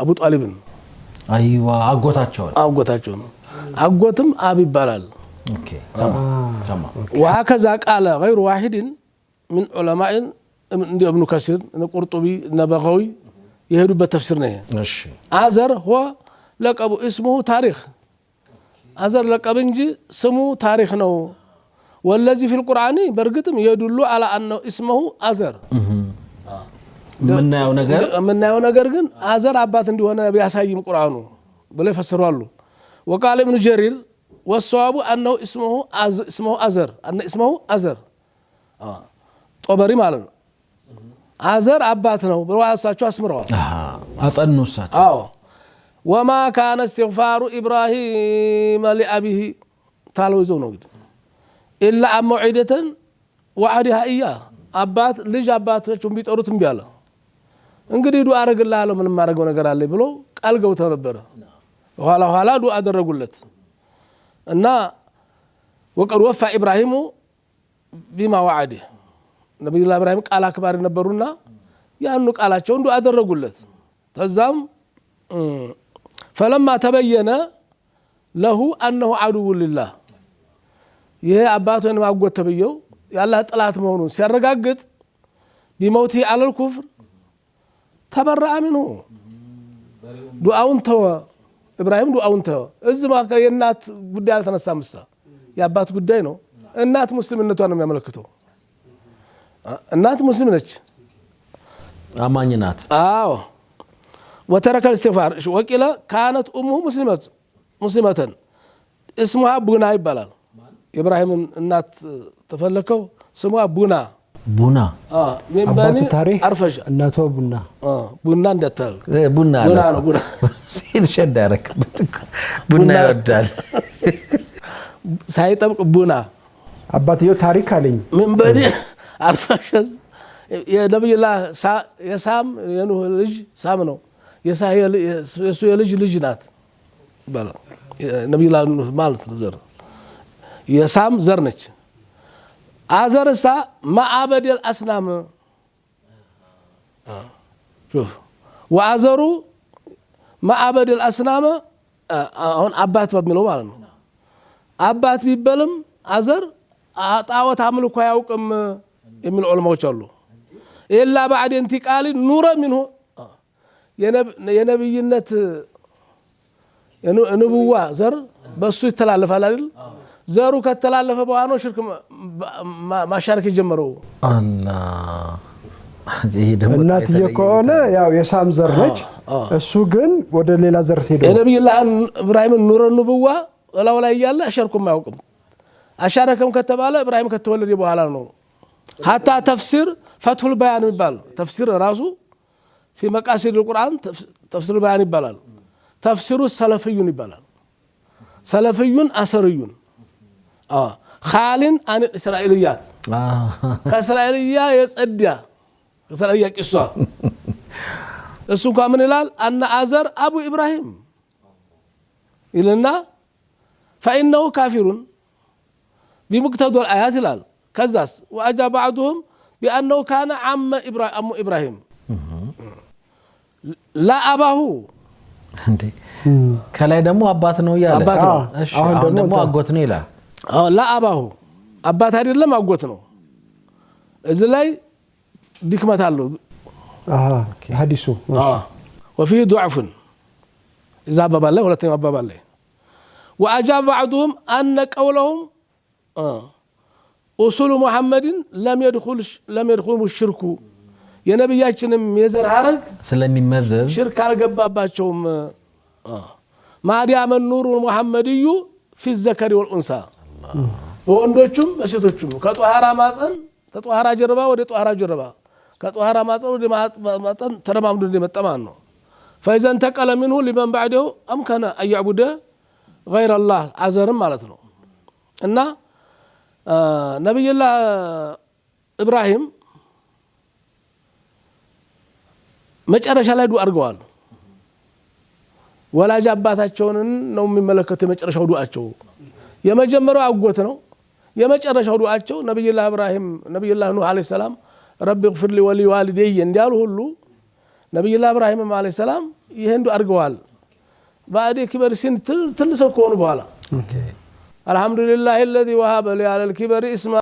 አቡ ጣሊብን አይዋ አጎታቸው ነው አጎትም አብ ይባላል ኦኬ ተማም وهكذا قال غير واحد من علماء ابن كثير القرطبي النبغوي يهدوا بالتفسير نه እሺ አዘር هو لقب اسمه تاريخ አዘር لقب እንጂ ስሙ ታሪክ ነው والذي في القرآن برغتم يدل على انه اسمه አዘር ምናየው ነገር ግን አዘር አባት እንደሆነ ቢያሳይም ቁርአኑ ብለው ይፈስራሉ وقال ابن جرير والصواب انه اسمه አዘር ጦበሪ ማለት ነው አዘር አባት ነው ብለው አሳቸው አስምረዋል አጸኑሳቸው وما كان استغفار ابراهيم لابيه ታለው ይዘው ነው እንግዲህ الا موعده وعدها اياه አባት ልጅ አባቶቹን ቢጠሩት እምቢ አለ እንግዲህ ዱአ አረግልሃለሁ ምንም ማረገው ነገር አለ ብሎ ቃል ገብተው ነበር ኋላ ዱአ አደረጉለት እና وقد وفى ابراهيم بما وعده ነብዩ ኢብራሂም ቃል አክባሪ ነበሩና ያንኑ ቃላቸውን ዱአ አደረጉለት ተዛም فلما تبين له انه عدو لله ይሄ አባቱን ማጎት ተብየው ያላህ ጥላት መሆኑን ሲያረጋግጥ بموته على الكفر تبرأ منه ዱአውን ተወ ኢብራሂም ዱአውን ተወ እዚህ ማከ የናት ጉዳይ አልተነሳምሳ ያባት ጉዳይ ነው እናት ሙስሊምነቷን ነው የሚያመለክተው እናት ሙስሊም ነች አማኝ ናት وترك الاستغفار وقيل كانت امه مسلمه اسمها ቡና ይባላል ኢብራሂም እናት ተፈለከው ስሟ ቡና ምን ባኒ አርፈሽ እናቷ ቡና እንደታል ቡና ነው ቡና ሲል ሸዳረክ ቡና ይወዳል ሳይጠብቅ ቡና አባትዮ ታሪክ አለኝ ምን ባኒ አርፈሽ የነብዩላህ የሳም የኑህ ልጅ ሳም ነው የሱ የልጅ ናት ባላ ነብዩላህ ማለት ነው ዘር የሳም ዘር ነች አዘርሳ ማዕበድ الاسنام شوف ወአዘሩ ማዕበድ الاسنام አሁን አባት በሚለው ማለት ነው አባት ቢበልም አዘር ጣዖት አምልኮ ያውቅም የሚል ዑለማዎች አሉ ኢላ بعد انتقال نور منه የነብይነት የነብዋ ዘር በሱ ይተላለፋል አይደል ዘሩ ከተላለፈ በኋላ ነው ሽርክ ማሻረክ የጀመረው አላህ ይሄ ደግሞ እናት የኮነ ያው የሳም ዘር ነች እሱ ግን ወደ ሌላ ዘር ሄዶ የነብዩላህ ኢብራሂም ኑር ንብዋ ወላው ላይ ያለ አሸርኩም አያውቅም አሻረከም ከተባለ ኢብራሂም ከተወለደ በኋላ ነው حتى تفسير فتح البيان ይባል ተፍሲር ራሱ في مقاصد القرآن تفسير البيان ይባላል تفسير السلفي ይባላል سلفي أثري خالٍ عن الإسرائيليات كإسرائيلية يصدّا إسرائيلية قصة እሱ ምን ይላል أن آزر أبو إبراهيم إلنا فإنه كافر بمقتضى الآيات ይላል كذاس وأجاب بعضهم بأنه كان عم إبراهيم لا أباه እንዴ ከላይ ደግሞ አባት ነው ያለ እሺ አሁን ደግሞ አጎት ነው ይላል لا أباه አባት አይደለም አጎት ነው እዚህ ላይ ድክመት አለው ሐዲሱ وفيه ضعف اذا بابا له ሁለተኛው አባባል ላይ واجاب بعضهم ان قولهم اصول محمد لم يدخل الشرك የነብያችንም የዘር ሐረግ ስለሚመዘዝ ሽርክ አልገባባቸውም ማዲያም النور المحمدي في الذكر والانثى ወንዶቹም በሴቶቹም ከጧሃራ ማፀን ተጧሃራ ጀርባ ወደ ጧሃራ ጀርባ ከጧሃራ ማፀን ወደ ማፀን ተረማምዶ እንደመጣማን ነው فاذا انتقل منه لمن بعده امكن ان يعبد غير الله አዘርም ማለት ነው እና ነብዩላህ ኢብራሂም መጨረሻ ላይ ዱአ አድርገዋል ወላጅ አባታቸውን ነው የሚመለከተው መጨረሻው ዱአቸው የመጀመሪያው አጎት ነው የመጨረሻው ዱአቸው ነብዩላህ ኢብራሂም ነብዩላህ ኑህ አለይሂ ሰላም ረቢ اغفر لي ولوالدي እንዲያሉ ሁሉ ነብዩላህ ኢብራሂም አለይሂ ሰላም ይሄን ዱዓ አድርገዋል ባዲ ክበር ሲን ትልሰው ከሆኑ በኋላ አልহামዱሊላሂ الذي وهب لي على الكبر اسماعيل